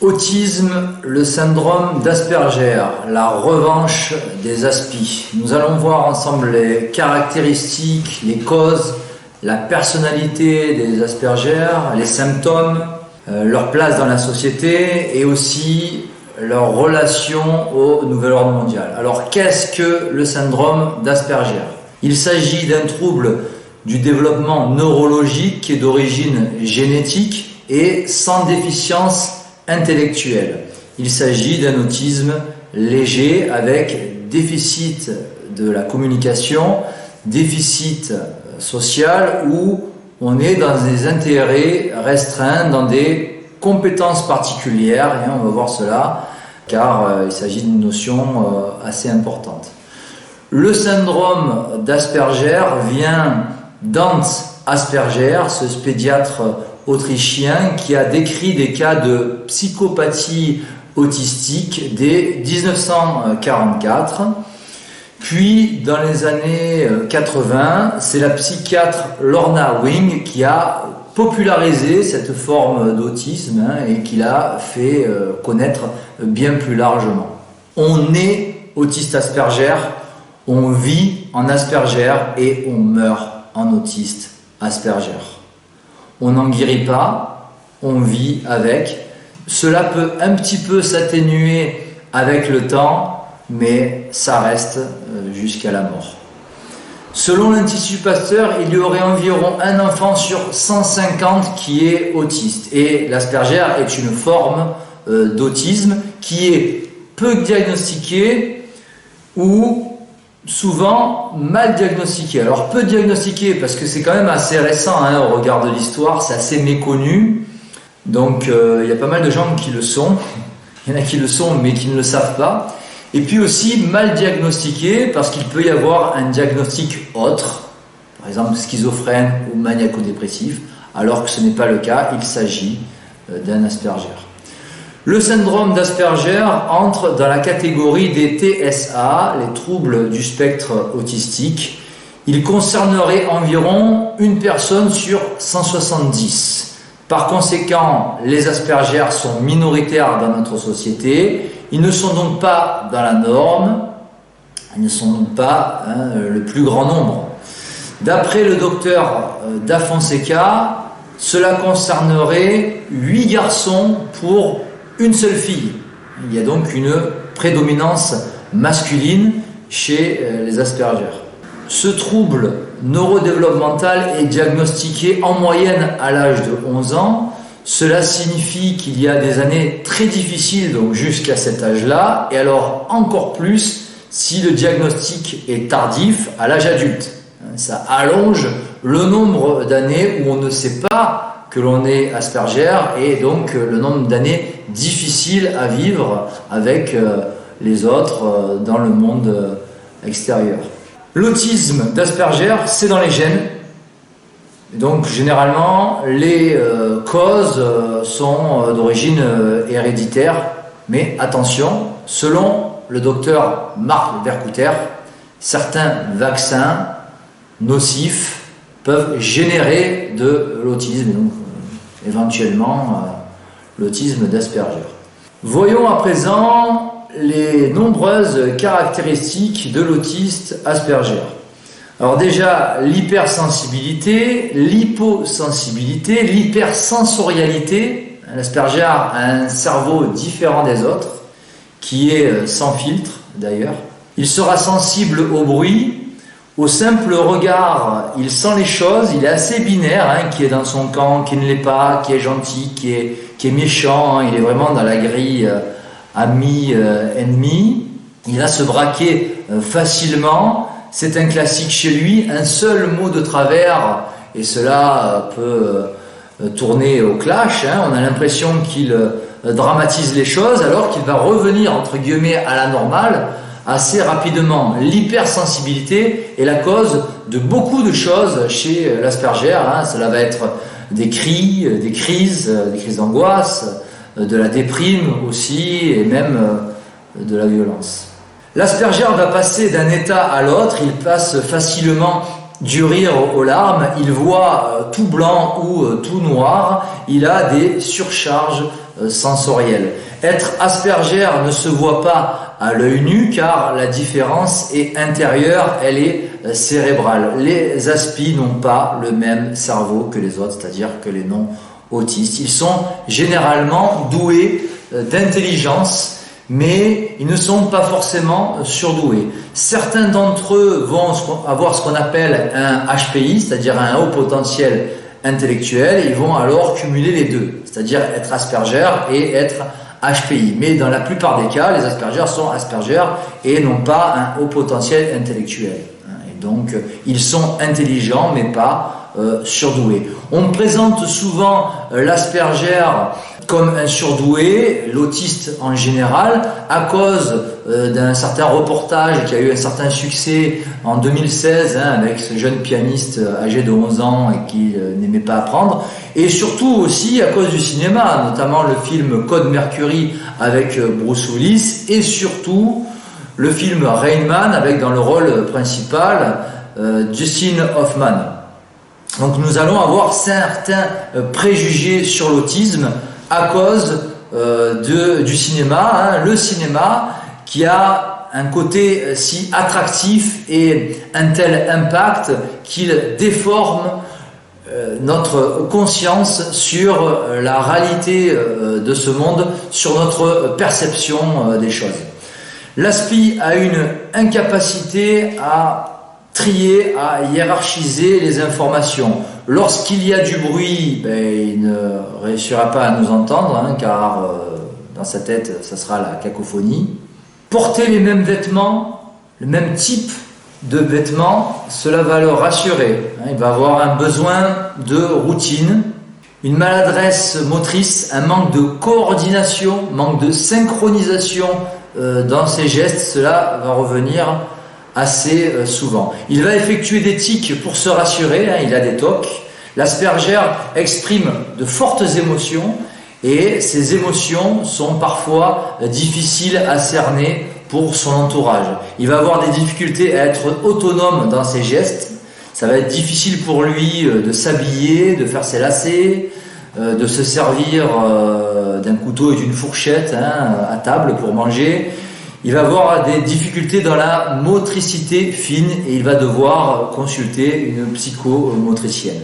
Autisme, le syndrome d'Asperger, la revanche des Aspis. Nous allons voir ensemble les caractéristiques, les causes, la personnalité des Asperger, les symptômes, leur place dans la société et aussi leur relation au nouvel ordre mondial. Alors qu'est-ce que le syndrome d'Asperger? Il s'agit d'un trouble du développement neurologique qui est d'origine génétique et sans déficience intellectuelle. Il s'agit d'un autisme léger avec déficit de la communication, déficit social où on est dans des intérêts restreints, dans des compétences particulières, et on va voir cela, car il s'agit d'une notion assez importante. Le syndrome d'Asperger vient d'Hans Asperger, ce pédiatre autrichien qui a décrit des cas de psychopathie autistique dès 1944. Puis, dans les années 80, c'est la psychiatre Lorna Wing qui a popularisé cette forme d'autisme et qui l'a fait connaître bien plus largement. On est autiste Asperger, on vit en Asperger et on meurt en autiste Asperger. On n'en guérit pas, on vit avec. Cela peut un petit peu s'atténuer avec le temps, mais ça reste jusqu'à la mort. Selon l'Institut Pasteur, il y aurait environ un enfant sur 150 qui est autiste. Et l'Asperger est une forme d'autisme qui est peu diagnostiquée ou souvent mal diagnostiqué. Alors peu diagnostiqué parce que c'est quand même assez récent au regard de l'histoire, c'est assez méconnu. Donc il y a pas mal de gens qui le sont. Il y en a qui le sont mais qui ne le savent pas. Et puis aussi mal diagnostiqué parce qu'il peut y avoir un diagnostic autre, par exemple schizophrène ou maniaco-dépressif, alors que ce n'est pas le cas, il s'agit d'un Asperger. Le syndrome d'Asperger entre dans la catégorie des TSA, les troubles du spectre autistique. Il concernerait environ une personne sur 170. Par conséquent, les Asperger sont minoritaires dans notre société. Ils ne sont donc pas dans la norme. Ils ne sont donc pas le plus grand nombre. D'après le docteur Da Fonseca, cela concernerait 8 garçons pour une seule fille. Il y a donc une prédominance masculine chez les Asperger. Ce trouble neurodéveloppemental est diagnostiqué en moyenne à l'âge de 11 ans. Cela signifie qu'il y a des années très difficiles donc jusqu'à cet âge-là, et alors encore plus si le diagnostic est tardif à l'âge adulte. Ça allonge le nombre d'années où on ne sait pas que l'on est Asperger et donc le nombre d'années difficiles à vivre avec les autres dans le monde extérieur. L'autisme d'Asperger, c'est dans les gènes. Donc généralement, les causes sont d'origine héréditaire. Mais attention, selon le docteur Marc Vercouter, certains vaccins nocifs peuvent générer de l'autisme, et donc éventuellement l'autisme d'Asperger. Voyons à présent les nombreuses caractéristiques de l'autiste Asperger. Alors déjà, l'hypersensibilité, l'hyposensibilité, l'hypersensorialité. L'Asperger a un cerveau différent des autres, qui est sans filtre d'ailleurs. Il sera sensible au bruit. Au simple regard, il sent les choses, il est assez binaire, qui est dans son camp, qui ne l'est pas, qui est gentil, qui est méchant, il est vraiment dans la grille ami-ennemi. Il va se braquer facilement, c'est un classique chez lui, un seul mot de travers, et cela peut tourner au clash, on a l'impression qu'il dramatise les choses, alors qu'il va revenir, entre guillemets, à la normale, assez rapidement. L'hypersensibilité est la cause de beaucoup de choses chez l'Asperger. Cela va être des cris, des crises d'angoisse, de la déprime aussi, et même de la violence. L'Asperger va passer d'un état à l'autre, il passe facilement du rire aux larmes, il voit tout blanc ou tout noir, il a des surcharges sensorielle. Être Asperger ne se voit pas à l'œil nu car la différence est intérieure, elle est cérébrale. Les Aspis n'ont pas le même cerveau que les autres, c'est-à-dire que les non-autistes. Ils sont généralement doués d'intelligence, mais ils ne sont pas forcément surdoués. Certains d'entre eux vont avoir ce qu'on appelle un HPI, c'est-à-dire un haut potentiel intellectuel. Ils vont alors cumuler les deux, c'est-à-dire être Asperger et être HPI. Mais dans la plupart des cas, les Asperger sont Asperger et n'ont pas un haut potentiel intellectuel. Et donc, ils sont intelligents, mais pas surdoués. On présente souvent l'Asperger comme un surdoué, l'autiste en général, à cause d'un certain reportage qui a eu un certain succès en 2016 avec ce jeune pianiste âgé de 11 ans et qui n'aimait pas apprendre, et surtout aussi à cause du cinéma, notamment le film Code Mercury avec Bruce Willis, et surtout le film Rain Man avec dans le rôle principal Dustin Hoffman. Donc nous allons avoir certains préjugés sur l'autisme à cause du cinéma, le cinéma qui a un côté si attractif et un tel impact qu'il déforme notre conscience sur la réalité de ce monde, sur notre perception des choses. L'ASPI a une incapacité à trier, à hiérarchiser les informations. Lorsqu'il y a du bruit, il ne réussira pas à nous entendre, car dans sa tête, ça sera la cacophonie. Porter les mêmes vêtements, le même type de vêtements, cela va le rassurer. Il va avoir un besoin de routine, une maladresse motrice, un manque de coordination, manque de synchronisation dans ses gestes, cela va revenir assez souvent. Il va effectuer des tics pour se rassurer, il a des tocs. L'Asperger exprime de fortes émotions et ces émotions sont parfois difficiles à cerner pour son entourage. Il va avoir des difficultés à être autonome dans ses gestes. Ça va être difficile pour lui de s'habiller, de faire ses lacets, de se servir d'un couteau et d'une fourchette à table pour manger. Il va avoir des difficultés dans la motricité fine et il va devoir consulter une psychomotricienne.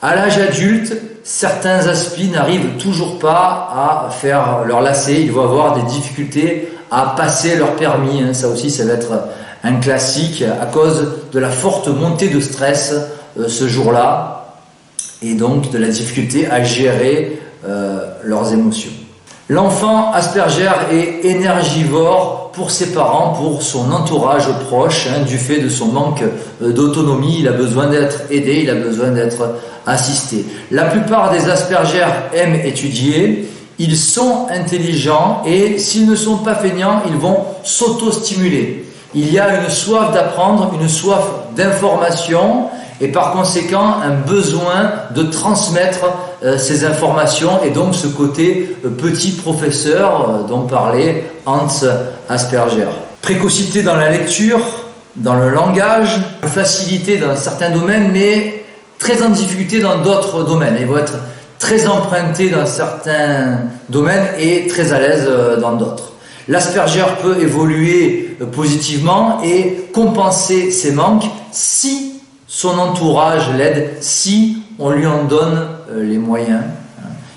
À l'âge adulte, certains Aspis n'arrivent toujours pas à faire leur lacet. Ils vont avoir des difficultés à passer leur permis. Ça aussi, ça va être un classique à cause de la forte montée de stress ce jour-là et donc de la difficulté à gérer leurs émotions. L'enfant Asperger est énergivore pour ses parents, pour son entourage proche, du fait de son manque d'autonomie. Il a besoin d'être aidé, il a besoin d'être assisté. La plupart des Asperger aiment étudier, ils sont intelligents et s'ils ne sont pas feignants, ils vont s'auto-stimuler. Il y a une soif d'apprendre, une soif d'information et par conséquent un besoin de transmettre ces informations et donc ce côté petit professeur dont parlait Hans Asperger. Précocité dans la lecture, dans le langage, facilité dans certains domaines mais très en difficulté dans d'autres domaines. Ils vont être très empruntés dans certains domaines et très à l'aise dans d'autres. L'Asperger peut évoluer positivement et compenser ses manques si son entourage l'aide, si on lui en donne les moyens.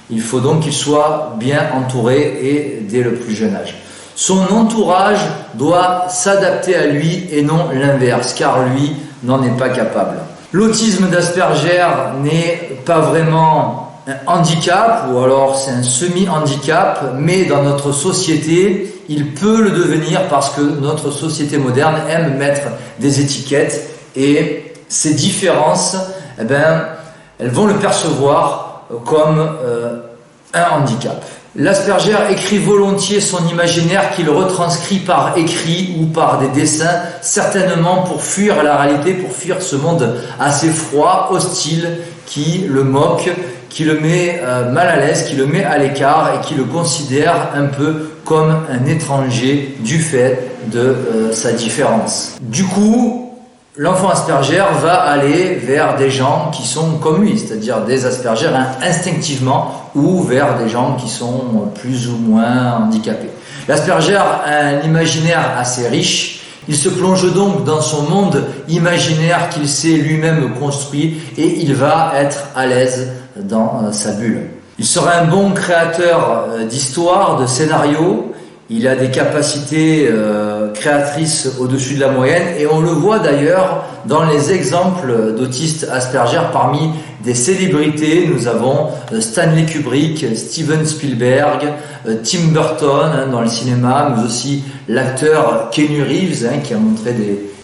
Il faut donc qu'il soit bien entouré et dès le plus jeune âge. Son entourage doit s'adapter à lui et non l'inverse, car lui n'en est pas capable. L'autisme d'Asperger n'est pas vraiment un handicap, ou alors c'est un semi-handicap, mais dans notre société, il peut le devenir parce que notre société moderne aime mettre des étiquettes et ces différences, elles vont le percevoir comme un handicap. L'Asperger écrit volontiers son imaginaire qu'il retranscrit par écrit ou par des dessins, certainement pour fuir la réalité, pour fuir ce monde assez froid, hostile, qui le moque, qui le met mal à l'aise, qui le met à l'écart et qui le considère un peu comme un étranger du fait de sa différence. Du coup, l'enfant Asperger va aller vers des gens qui sont comme lui, c'est-à-dire des Asperger instinctivement, ou vers des gens qui sont plus ou moins handicapés. L'Asperger a un imaginaire assez riche. Il se plonge donc dans son monde imaginaire qu'il s'est lui-même construit et il va être à l'aise dans sa bulle. Il sera un bon créateur d'histoires, de scénarios. Il a des capacités créatrices au-dessus de la moyenne et on le voit d'ailleurs dans les exemples d'autistes Asperger parmi des célébrités. Nous avons Stanley Kubrick, Steven Spielberg, Tim Burton dans le cinéma, mais aussi l'acteur Keanu Reeves qui a montré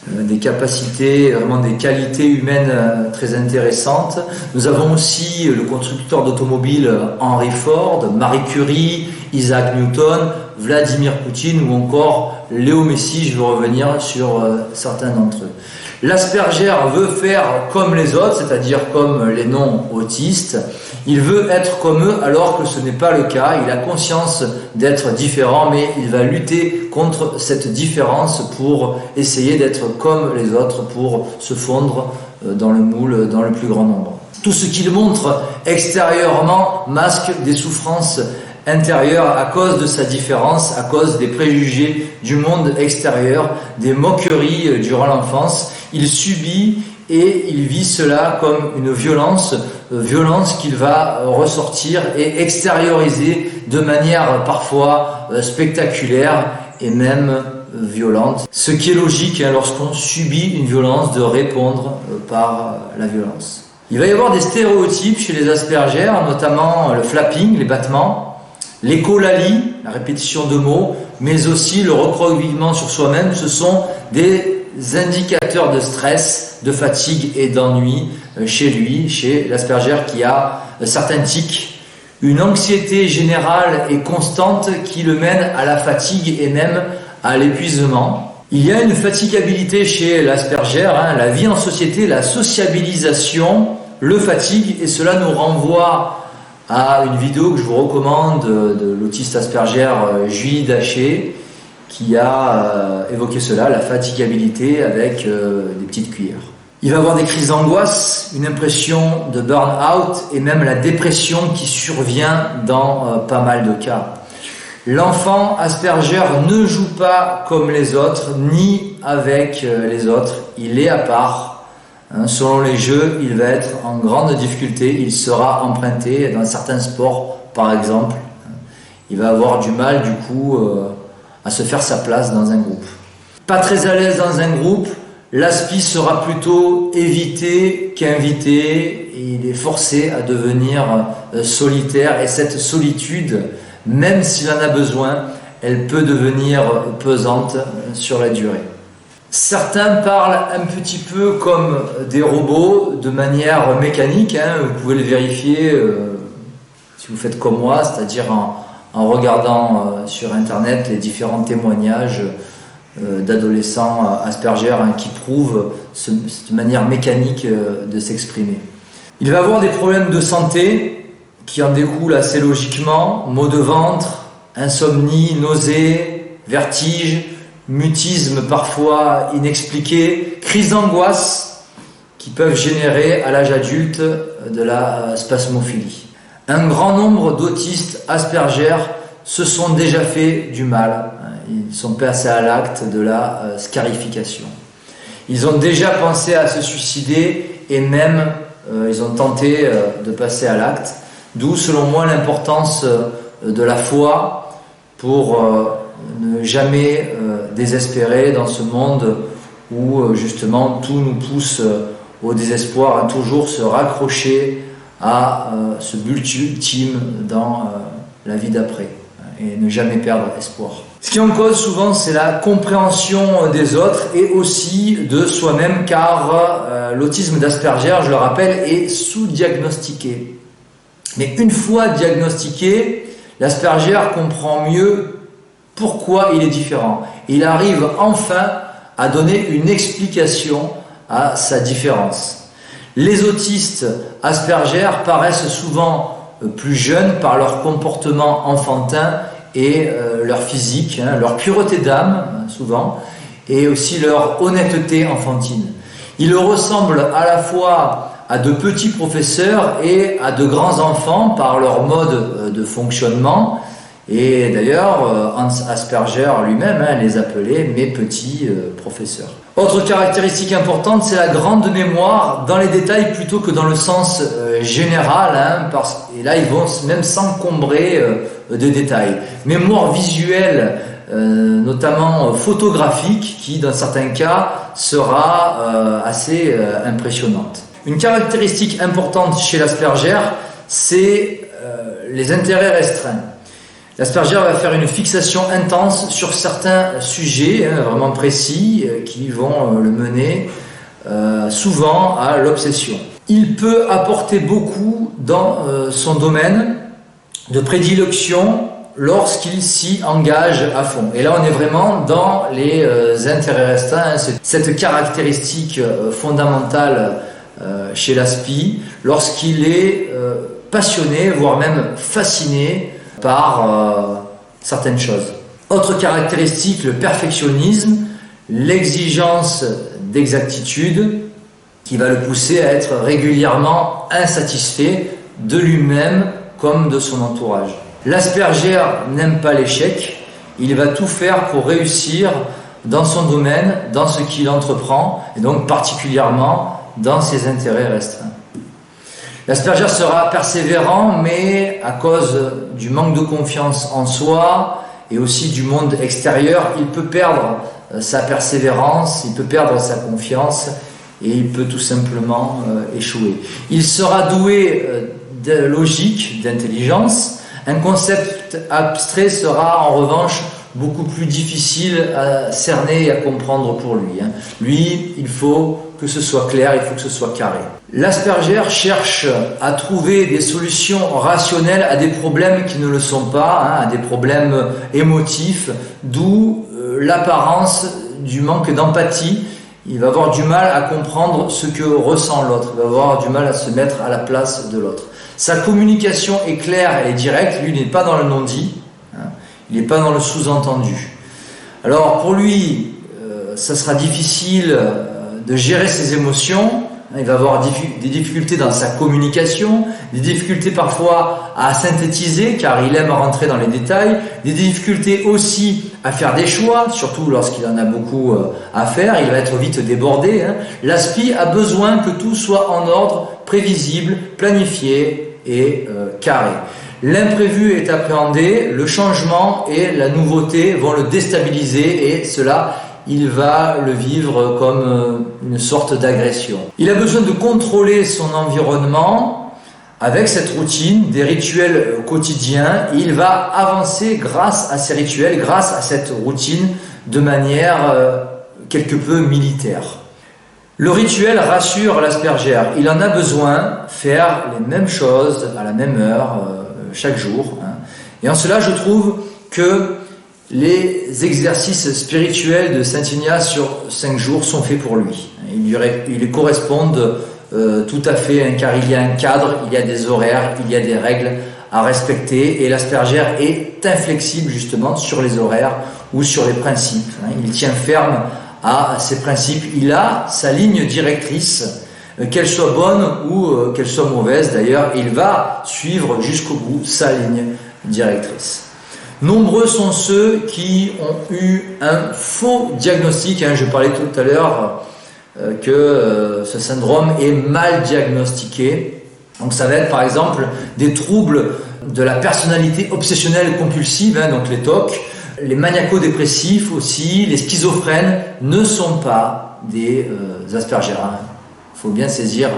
des capacités, vraiment des qualités humaines très intéressantes. Nous avons aussi le constructeur d'automobiles Henry Ford, Marie Curie, Isaac Newton, Vladimir Poutine ou encore Léo Messi. Je vais revenir sur certains d'entre eux. L'Asperger veut faire comme les autres, c'est-à-dire comme les non-autistes. Il veut être comme eux alors que ce n'est pas le cas. Il a conscience d'être différent, mais il va lutter contre cette différence pour essayer d'être comme les autres, pour se fondre dans le moule, dans le plus grand nombre. Tout ce qu'il montre extérieurement masque des souffrances intérieures à cause de sa différence, à cause des préjugés du monde extérieur, des moqueries durant l'enfance. Il subit et il vit cela comme une violence qu'il va ressortir et extérioriser de manière parfois spectaculaire et même violente. Ce qui est logique lorsqu'on subit une violence, de répondre par la violence. Il va y avoir des stéréotypes chez les Asperger, notamment le flapping, les battements, l'écholalie, la répétition de mots, mais aussi le recroquevillement sur soi-même. Ce sont des indicateurs de stress, de fatigue et d'ennui chez l'Asperger qui a certains tics, une anxiété générale et constante qui le mène à la fatigue et même à l'épuisement. Il y a une fatigabilité chez l'Asperger, la vie en société, la sociabilisation le fatigue et cela nous renvoie à une vidéo que je vous recommande de l'autiste Asperger Julie Daché qui a évoqué cela, la fatigabilité avec des petites cuillères. Il va avoir des crises d'angoisse, une impression de burn-out et même la dépression qui survient dans pas mal de cas. L'enfant Asperger ne joue pas comme les autres, ni avec les autres, il est à part. Selon les jeux, il va être en grande difficulté, il sera emprunté dans certains sports par exemple. Il va avoir du mal du coup à se faire sa place dans un groupe. Pas très à l'aise dans un groupe, l'aspi sera plutôt évité qu'invité et il est forcé à devenir solitaire et cette solitude, même s'il en a besoin, elle peut devenir pesante sur la durée. Certains parlent un petit peu comme des robots de manière mécanique, vous pouvez le vérifier si vous faites comme moi, c'est-à-dire en regardant sur internet les différents témoignages d'adolescents Asperger qui prouvent cette manière mécanique de s'exprimer. Il va avoir des problèmes de santé qui en découlent assez logiquement, maux de ventre, insomnie, nausées, vertiges, mutisme parfois inexpliqué, crises d'angoisse qui peuvent générer à l'âge adulte de la spasmophilie. Un grand nombre d'autistes Asperger se sont déjà fait du mal. Ils sont passés à l'acte de la scarification. Ils ont déjà pensé à se suicider et même ils ont tenté de passer à l'acte. D'où, selon moi, l'importance de la foi pour ne jamais désespérer dans ce monde où justement tout nous pousse au désespoir, à toujours se raccrocher à ce but ultime dans la vie d'après et ne jamais perdre espoir. Ce qui en cause souvent, c'est la compréhension des autres et aussi de soi-même, car l'autisme d'Asperger, je le rappelle, est sous-diagnostiqué. Mais une fois diagnostiqué, l'Asperger comprend mieux pourquoi il est différent. Il arrive enfin à donner une explication à sa différence. Les autistes Asperger paraissent souvent plus jeunes par leur comportement enfantin et leur physique, leur pureté d'âme souvent, et aussi leur honnêteté enfantine. Il ressemble à la fois à de petits professeurs et à de grands enfants par leur mode de fonctionnement. Et d'ailleurs, Hans Asperger lui-même les appelait mes petits professeurs. Autre caractéristique importante, c'est la grande mémoire dans les détails plutôt que dans le sens général. Et là, ils vont même s'encombrer de détails. Mémoire visuelle, notamment photographique, qui dans certains cas sera assez impressionnante. Une caractéristique importante chez l'Asperger, c'est les intérêts restreints. L'Asperger va faire une fixation intense sur certains sujets vraiment précis qui vont le mener souvent à l'obsession. Il peut apporter beaucoup dans son domaine de prédilection lorsqu'il s'y engage à fond. Et là, on est vraiment dans les intérêts restreints, cette caractéristique fondamentale chez l'Aspi, lorsqu'il est passionné, voire même fasciné par certaines choses. Autre caractéristique, le perfectionnisme, l'exigence d'exactitude qui va le pousser à être régulièrement insatisfait de lui-même comme de son entourage. L'Asperger n'aime pas l'échec, il va tout faire pour réussir dans son domaine, dans ce qu'il entreprend, et donc particulièrement dans ses intérêts restreints. L'Asperger sera persévérant, mais à cause du manque de confiance en soi et aussi du monde extérieur, il peut perdre sa persévérance, il peut perdre sa confiance et il peut tout simplement échouer. Il sera doué de logique, d'intelligence. Un concept abstrait sera en revanche beaucoup plus difficile à cerner et à comprendre pour lui. Lui, il faut que ce soit clair, il faut que ce soit carré. L'Asperger cherche à trouver des solutions rationnelles à des problèmes qui ne le sont pas, à des problèmes émotifs, d'où l'apparence du manque d'empathie. Il va avoir du mal à comprendre ce que ressent l'autre, il va avoir du mal à se mettre à la place de l'autre. Sa communication est claire, elle est directe, lui n'est pas dans le non-dit, il n'est pas dans le sous-entendu. Alors pour lui, ça sera difficile de gérer ses émotions, il va avoir des difficultés dans sa communication, des difficultés parfois à synthétiser car il aime rentrer dans les détails, des difficultés aussi à faire des choix, surtout lorsqu'il en a beaucoup à faire, il va être vite débordé. L'Aspi a besoin que tout soit en ordre, prévisible, planifié et carré. L'imprévu est appréhendé, le changement et la nouveauté vont le déstabiliser et cela, il va le vivre comme une sorte d'agression. Il a besoin de contrôler son environnement avec cette routine, des rituels quotidiens. Et il va avancer grâce à ces rituels, grâce à cette routine de manière quelque peu militaire. Le rituel rassure l'Asperger. Il en a besoin, faire les mêmes choses à la même heure, chaque jour. Et en cela, je trouve que les exercices spirituels de Saint Ignace sur 5 jours sont faits pour lui. Ils lui correspondent tout à fait, car il y a un cadre, il y a des horaires, il y a des règles à respecter, et l'Asperger est inflexible justement sur les horaires ou sur les principes. Il tient ferme à ces principes, il a sa ligne directrice, qu'elle soit bonne ou qu'elle soit mauvaise d'ailleurs, il va suivre jusqu'au bout sa ligne directrice. Nombreux sont ceux qui ont eu un faux diagnostic. Je parlais tout à l'heure que ce syndrome est mal diagnostiqué. Donc ça va être par exemple des troubles de la personnalité obsessionnelle compulsive, donc les TOC. Les maniaco-dépressifs aussi, les schizophrènes ne sont pas des Asperger. Il faut bien saisir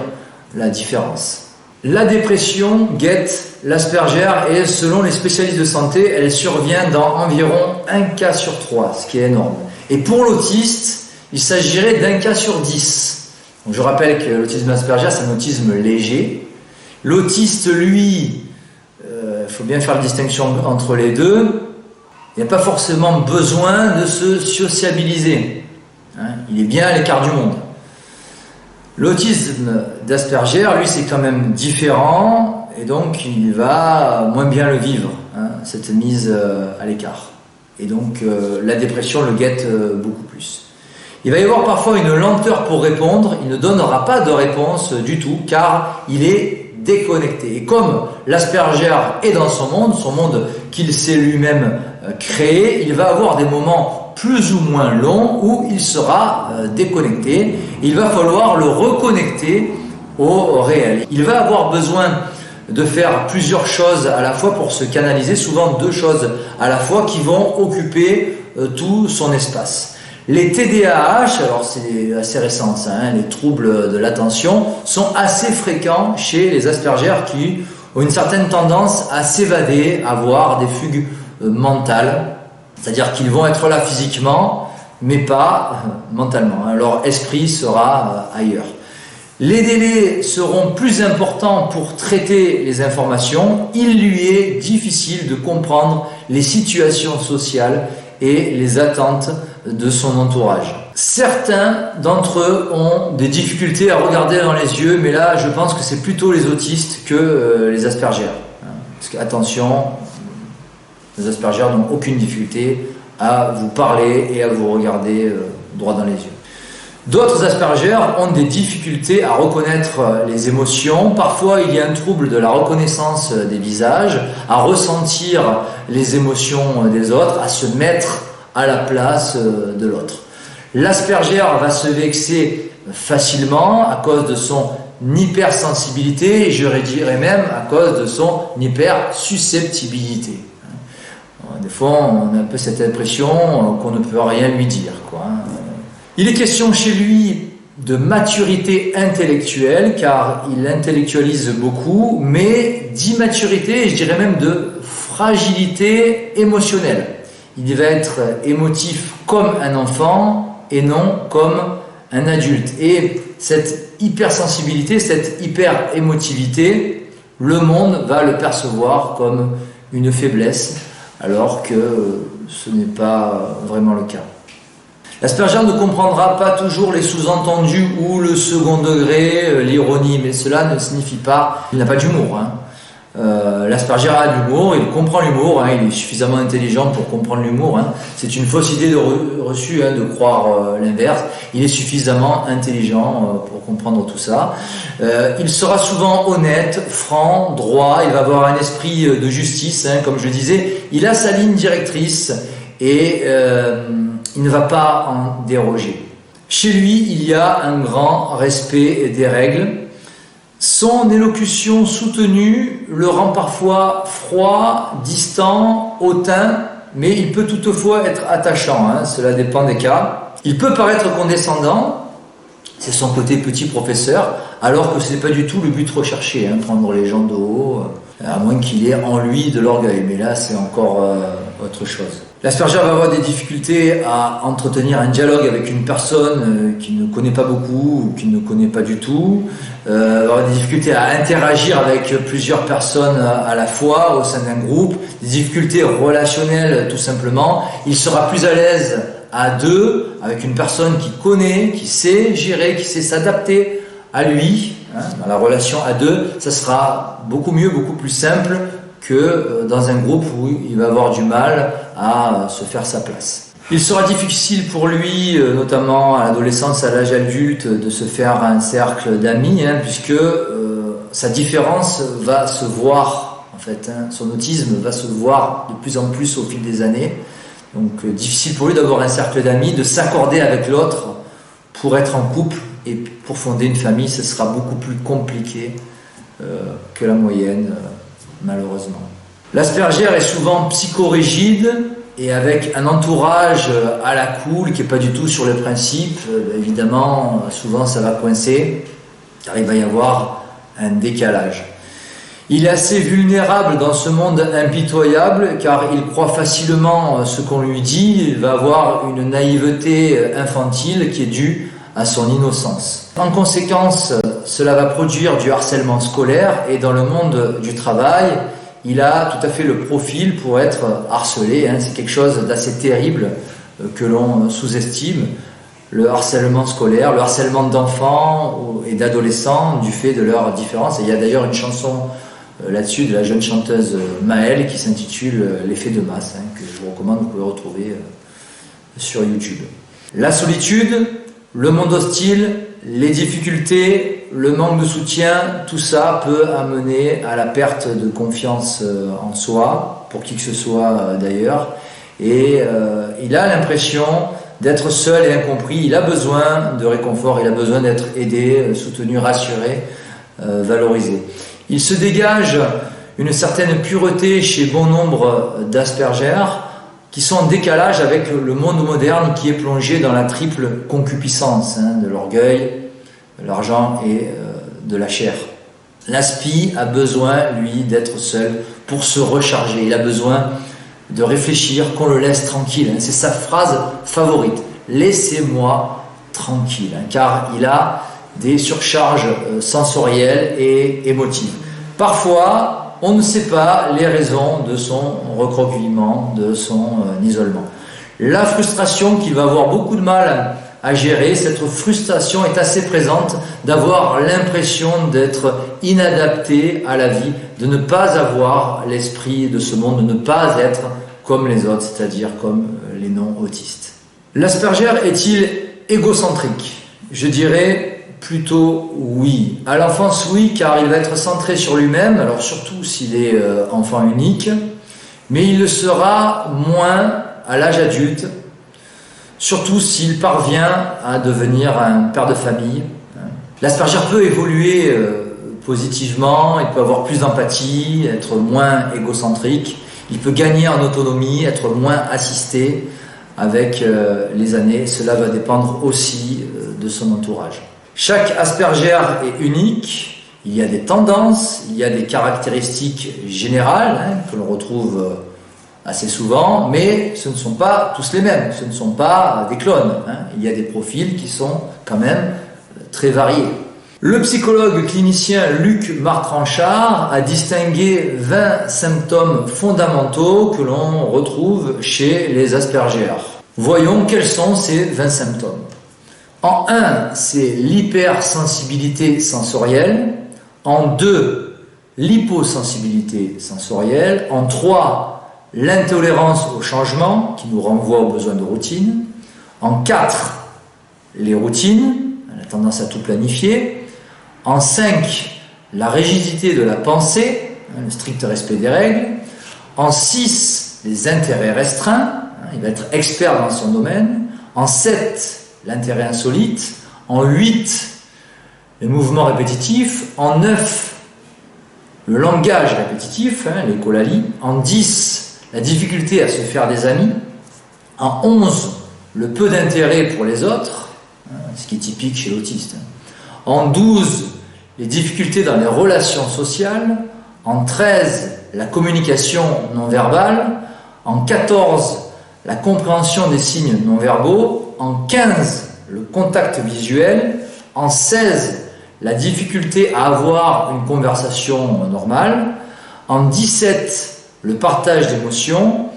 la différence. La dépression guette l'Asperger et selon les spécialistes de santé, elle survient dans environ 1 cas sur 3, ce qui est énorme. Et pour l'autiste, il s'agirait d'1 cas sur 10. Donc je rappelle que l'autisme Asperger, c'est un autisme léger. L'autiste, lui, il faut bien faire la distinction entre les deux. Il n'y a pas forcément besoin de se sociabiliser. Il est bien à l'écart du monde. L'autisme d'Asperger, lui, c'est quand même différent et donc il va moins bien le vivre, cette mise à l'écart. Et donc la dépression le guette beaucoup plus. Il va y avoir parfois une lenteur pour répondre, il ne donnera pas de réponse du tout car il est déconnecté. Et comme l'Asperger est dans son monde qu'il s'est lui-même créé, il va avoir des moments plus ou moins longs où il sera déconnecté. Il va falloir le reconnecter au réel. Il va avoir besoin de faire plusieurs choses à la fois pour se canaliser, souvent 2 choses à la fois qui vont occuper tout son espace. Les TDAH, alors c'est assez récent ça, les troubles de l'attention, sont assez fréquents chez les Asperger qui ont une certaine tendance à s'évader, à avoir des fugues mentales, c'est-à-dire qu'ils vont être là physiquement, mais pas mentalement. Leur esprit sera ailleurs. Les délais seront plus importants pour traiter les informations. Il lui est difficile de comprendre les situations sociales et les attentes de son entourage. Certains d'entre eux ont des difficultés à regarder dans les yeux, mais là je pense que c'est plutôt les autistes que les Asperger. Parce que attention, les Asperger n'ont aucune difficulté à vous parler et à vous regarder droit dans les yeux. D'autres Asperger ont des difficultés à reconnaître les émotions. Parfois, il y a un trouble de la reconnaissance des visages, à ressentir les émotions des autres, à se mettre à la place de l'autre. L'Asperger va se vexer facilement à cause de son hypersensibilité et je dirais même à cause de son hypersusceptibilité. Des fois, on a un peu cette impression qu'on ne peut rien lui dire, quoi. Il est question chez lui de maturité intellectuelle, car il intellectualise beaucoup, mais d'immaturité, et je dirais même de fragilité émotionnelle. Il va être émotif comme un enfant et non comme un adulte. Et cette hypersensibilité, cette hyper-émotivité, le monde va le percevoir comme une faiblesse, alors que ce n'est pas vraiment le cas. L'Asperger ne comprendra pas toujours les sous-entendus ou le second degré, l'ironie, mais cela ne signifie pas qu'il n'a pas d'humour. L'Asperger a de l'humour, il comprend l'humour, il est suffisamment intelligent pour comprendre l'humour. C'est une fausse idée reçue de croire l'inverse. Il est suffisamment intelligent pour comprendre tout ça. Il sera souvent honnête, franc, droit, il va avoir un esprit de justice, comme je le disais. Il a sa ligne directrice et il ne va pas en déroger. Chez lui, il y a un grand respect des règles. Son élocution soutenue le rend parfois froid, distant, hautain, mais il peut toutefois être attachant, cela dépend des cas. Il peut paraître condescendant, c'est son côté petit professeur, alors que ce n'est pas du tout le but recherché, prendre les gens de haut, à moins qu'il ait en lui de l'orgueil, mais là c'est encore autre chose. L'Asperger va avoir des difficultés à entretenir un dialogue avec une personne qu'il ne connaît pas beaucoup ou qu'il ne connaît pas du tout. Va avoir des difficultés à interagir avec plusieurs personnes à la fois au sein d'un groupe. Des difficultés relationnelles tout simplement. Il sera plus à l'aise à 2 avec une personne qui connaît, qui sait gérer, qui sait s'adapter à lui. Dans la relation à 2, ça sera beaucoup mieux, beaucoup plus simple que dans un groupe où il va avoir du mal à se faire sa place. Il sera difficile pour lui, notamment à l'adolescence, à l'âge adulte, de se faire un cercle d'amis, puisque sa différence va se voir, en fait, son autisme va se voir de plus en plus au fil des années. Donc difficile pour lui d'avoir un cercle d'amis, de s'accorder avec l'autre pour être en couple et pour fonder une famille, ce sera beaucoup plus compliqué que la moyenne. Malheureusement. L'Asperger est souvent psychorigide et avec un entourage à la cool qui n'est pas du tout sur le principe. Évidemment, souvent ça va coincer car il va y avoir un décalage. Il est assez vulnérable dans ce monde impitoyable car il croit facilement ce qu'on lui dit. Il va avoir une naïveté infantile qui est due à son innocence. En conséquence, cela va produire du harcèlement scolaire et dans le monde du travail, il a tout à fait le profil pour être harcelé. C'est quelque chose d'assez terrible que l'on sous-estime. Le harcèlement scolaire, le harcèlement d'enfants et d'adolescents du fait de leurs différences. Et il y a d'ailleurs une chanson là-dessus de la jeune chanteuse Maëlle qui s'intitule « L'effet de masse » que je vous recommande, vous pouvez retrouver sur YouTube. La solitude, le monde hostile, les difficultés, le manque de soutien, tout ça peut amener à la perte de confiance en soi, pour qui que ce soit d'ailleurs. Et il a l'impression d'être seul et incompris, il a besoin de réconfort, il a besoin d'être aidé, soutenu, rassuré, valorisé. Il se dégage une certaine pureté chez bon nombre d'Asperger qui sont en décalage avec le monde moderne qui est plongé dans la triple concupiscence de l'orgueil, de l'argent et de la chair. L'aspi a besoin, lui, d'être seul pour se recharger. Il a besoin de réfléchir, qu'on le laisse tranquille. C'est sa phrase favorite. Laissez-moi tranquille, car il a des surcharges sensorielles et émotives. Parfois, on ne sait pas les raisons de son recroquevillement, de son isolement. La frustration qu'il va avoir beaucoup de mal à gérer, cette frustration est assez présente d'avoir l'impression d'être inadapté à la vie, de ne pas avoir l'esprit de ce monde, de ne pas être comme les autres, c'est-à-dire comme les non-autistes. L'Asperger est-il égocentrique? Je dirais plutôt oui. À l'enfance, oui, car il va être centré sur lui-même, alors surtout s'il est enfant unique, mais il le sera moins à l'âge adulte, surtout s'il parvient à devenir un père de famille. L'Asperger peut évoluer positivement, il peut avoir plus d'empathie, être moins égocentrique, il peut gagner en autonomie, être moins assisté avec les années. Cela va dépendre aussi de son entourage. Chaque Asperger est unique, il y a des tendances, il y a des caractéristiques générales que l'on retrouve assez souvent, mais ce ne sont pas tous les mêmes, ce ne sont pas des clones. Il y a des profils qui sont quand même très variés. Le psychologue clinicien Luc Martranchard a distingué 20 symptômes fondamentaux que l'on retrouve chez les Asperger. Voyons quels sont ces 20 symptômes. En 1, c'est l'hypersensibilité sensorielle. En 2, l'hyposensibilité sensorielle. En 3, l'intolérance au changement, qui nous renvoie aux besoins de routine. En 4, les routines, la tendance à tout planifier. En 5, la rigidité de la pensée, le strict respect des règles. En 6, les intérêts restreints, il va être expert dans son domaine. En 7, l'intérêt insolite. En 8, les mouvements répétitifs. En 9, le langage répétitif, l'écholalie. En 10, la difficulté à se faire des amis. En 11, le peu d'intérêt pour les autres, ce qui est typique chez l'autiste. En 12, les difficultés dans les relations sociales. En 13, la communication non verbale. En 14, la compréhension des signes non verbaux. En 15, le contact visuel. En 16, la difficulté à avoir une conversation normale. En 17, le partage d'émotions.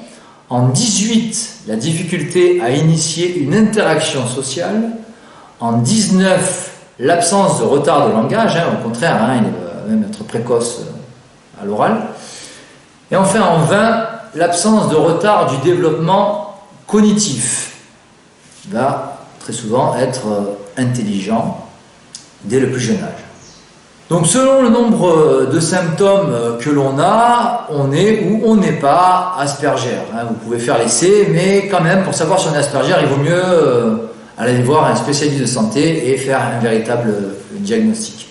En 18, la difficulté à initier une interaction sociale. En 19, l'absence de retard de langage, au contraire, il va même être précoce à l'oral. Et enfin, en 20, l'absence de retard du développement cognitif. Il va très souvent être intelligent dès le plus jeune âge. Donc selon le nombre de symptômes que l'on a, on est ou on n'est pas Asperger. Vous pouvez faire l'essai, mais quand même, pour savoir si on est Asperger, il vaut mieux aller voir un spécialiste de santé et faire un véritable diagnostic.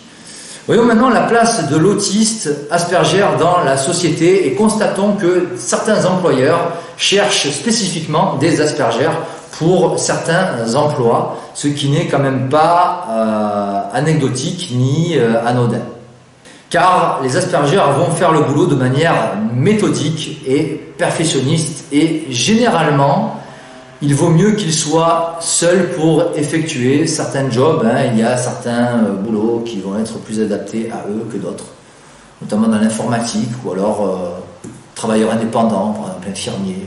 Voyons maintenant la place de l'autiste Asperger dans la société et constatons que certains employeurs cherchent spécifiquement des Asperger pour certains emplois, ce qui n'est quand même pas anecdotique ni anodin. Car les Asperger vont faire le boulot de manière méthodique et perfectionniste et généralement, il vaut mieux qu'ils soient seuls pour effectuer certains jobs. Il y a certains boulots qui vont être plus adaptés à eux que d'autres, notamment dans l'informatique ou alors travailleurs indépendants, par exemple infirmiers.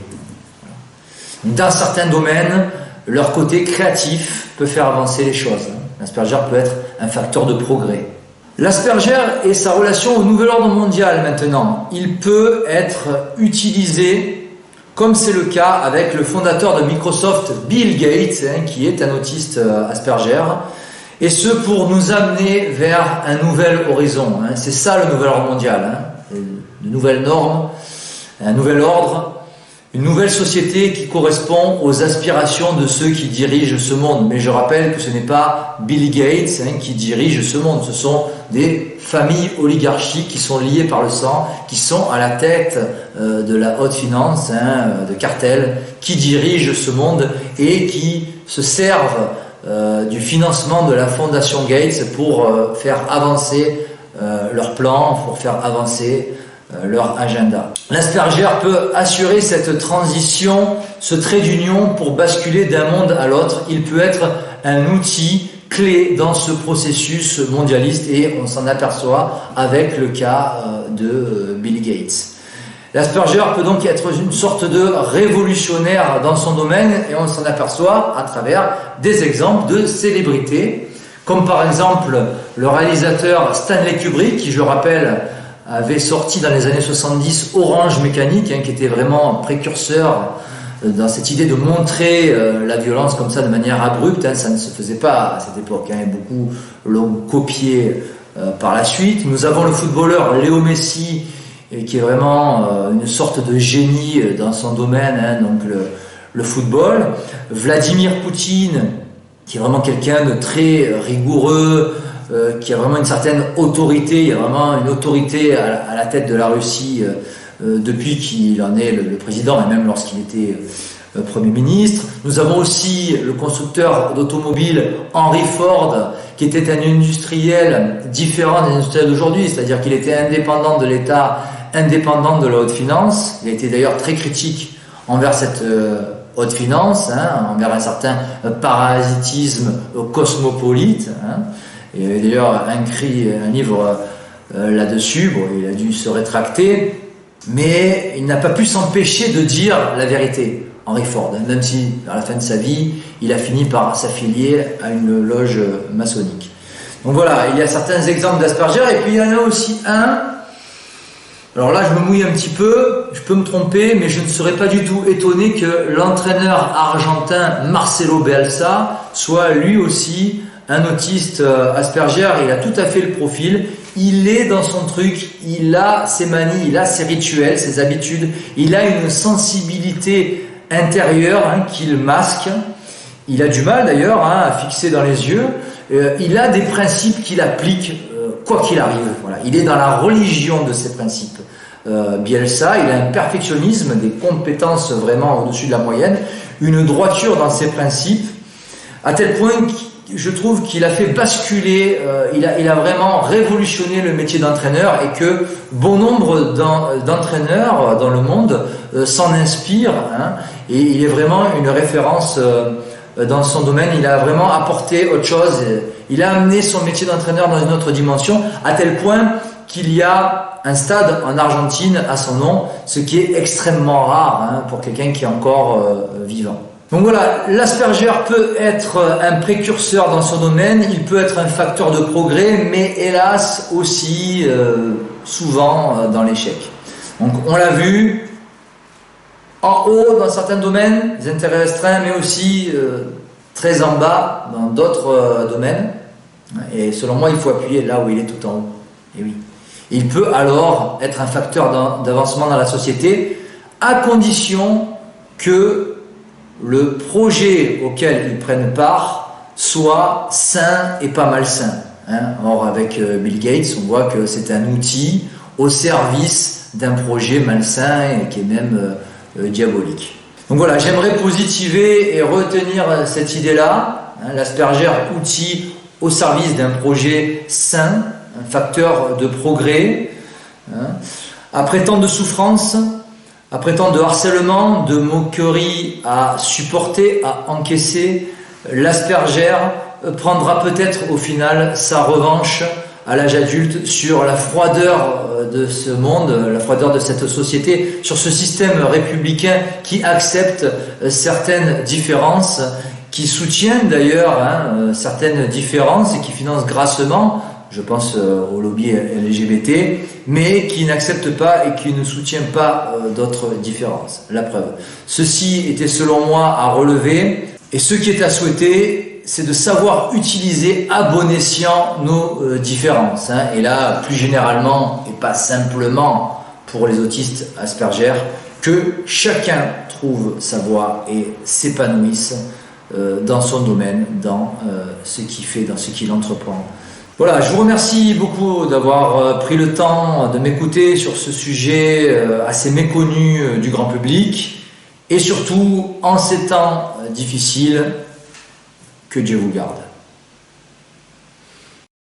Dans certains domaines, leur côté créatif peut faire avancer les choses. L'Asperger peut être un facteur de progrès. L'Asperger et sa relation au nouvel ordre mondial maintenant. Il peut être utilisé comme c'est le cas avec le fondateur de Microsoft, Bill Gates, qui est un autiste Asperger, et ce pour nous amener vers un nouvel horizon. C'est ça le nouvel ordre mondial, de nouvelles normes, un nouvel ordre, une nouvelle société qui correspond aux aspirations de ceux qui dirigent ce monde. Mais je rappelle que ce n'est pas Bill Gates qui dirige ce monde, ce sont des familles oligarchiques qui sont liées par le sang, qui sont à la tête de la haute finance, de cartels, qui dirigent ce monde et qui se servent du financement de la fondation Gates pour faire avancer leurs plans, pour faire avancer leur agenda. L'Asperger peut assurer cette transition, ce trait d'union pour basculer d'un monde à l'autre. Il peut être un outil clé dans ce processus mondialiste et on s'en aperçoit avec le cas de Bill Gates. L'Asperger peut donc être une sorte de révolutionnaire dans son domaine et on s'en aperçoit à travers des exemples de célébrités, comme par exemple le réalisateur Stanley Kubrick, qui, je rappelle, avait sorti dans les années 70 Orange Mécanique, qui était vraiment précurseur dans cette idée de montrer la violence comme ça de manière abrupte. Ça ne se faisait pas à cette époque, beaucoup l'ont copié par la suite. Nous avons le footballeur Léo Messi, qui est vraiment une sorte de génie dans son domaine, donc le football. Vladimir Poutine, qui est vraiment quelqu'un de très rigoureux, qui a vraiment une certaine autorité. Il y a vraiment une autorité à la tête de la Russie depuis qu'il en est le président et même lorsqu'il était Premier ministre. Nous avons aussi le constructeur d'automobiles Henry Ford, qui était un industriel différent des industriels d'aujourd'hui, c'est-à-dire qu'il était indépendant de l'État, indépendant de la haute finance. Il a été d'ailleurs très critique envers cette haute finance, envers un certain parasitisme cosmopolite. Il avait d'ailleurs écrit un livre là-dessus. Bon, il a dû se rétracter, mais il n'a pas pu s'empêcher de dire la vérité, Henry Ford, même si à la fin de sa vie, il a fini par s'affilier à une loge maçonnique. Donc voilà, il y a certains exemples d'Asperger, et puis il y en a aussi un. Alors là, je me mouille un petit peu, je peux me tromper, mais je ne serais pas du tout étonné que l'entraîneur argentin Marcelo Bielsa soit lui aussi un autiste Asperger. Il a tout à fait le profil, il est dans son truc, il a ses manies, il a ses rituels, ses habitudes, il a une sensibilité intérieure qu'il masque, il a du mal d'ailleurs à fixer dans les yeux, il a des principes qu'il applique quoi qu'il arrive. Voilà. Il est dans la religion de ces principes. Bielsa, il a un perfectionnisme, des compétences vraiment au-dessus de la moyenne, une droiture dans ses principes, à tel point que je trouve qu'il a fait basculer, il a vraiment révolutionné le métier d'entraîneur et que bon nombre d'entraîneurs dans le monde s'en inspirent. Et il est vraiment une référence dans son domaine. Il a vraiment apporté autre chose. Il a amené son métier d'entraîneur dans une autre dimension, à tel point qu'il y a un stade en Argentine à son nom, ce qui est extrêmement rare pour quelqu'un qui est encore vivant. Donc voilà, l'Asperger peut être un précurseur dans son domaine, il peut être un facteur de progrès, mais hélas aussi souvent dans l'échec. Donc on l'a vu, en haut dans certains domaines, des intérêts restreints, mais aussi très en bas dans d'autres domaines. Et selon moi, il faut appuyer là où il est tout en haut. Et oui. Il peut alors être un facteur d'avancement dans la société, à condition que le projet auquel ils prennent part soit sain et pas malsain. Or, avec Bill Gates, on voit que c'est un outil au service d'un projet malsain et qui est même diabolique. Donc voilà, j'aimerais positiver et retenir cette idée-là. L'Asperger, outil au service d'un projet sain, un facteur de progrès. Après tant de souffrance, après tant de harcèlement, de moqueries à supporter, à encaisser, l'Asperger prendra peut-être au final sa revanche à l'âge adulte sur la froideur de ce monde, la froideur de cette société, sur ce système républicain qui accepte certaines différences, qui soutient d'ailleurs certaines différences et qui finance grassement je pense au lobby LGBT, mais qui n'accepte pas et qui ne soutient pas d'autres différences. La preuve. Ceci était selon moi à relever, et ce qui est à souhaiter, c'est de savoir utiliser à bon escient nos différences. Et là, plus généralement, et pas simplement pour les autistes Asperger, que chacun trouve sa voie et s'épanouisse dans son domaine, dans ce qu'il fait, dans ce qu'il entreprend. Voilà, je vous remercie beaucoup d'avoir pris le temps de m'écouter sur ce sujet assez méconnu du grand public. Et surtout, en ces temps difficiles, que Dieu vous garde.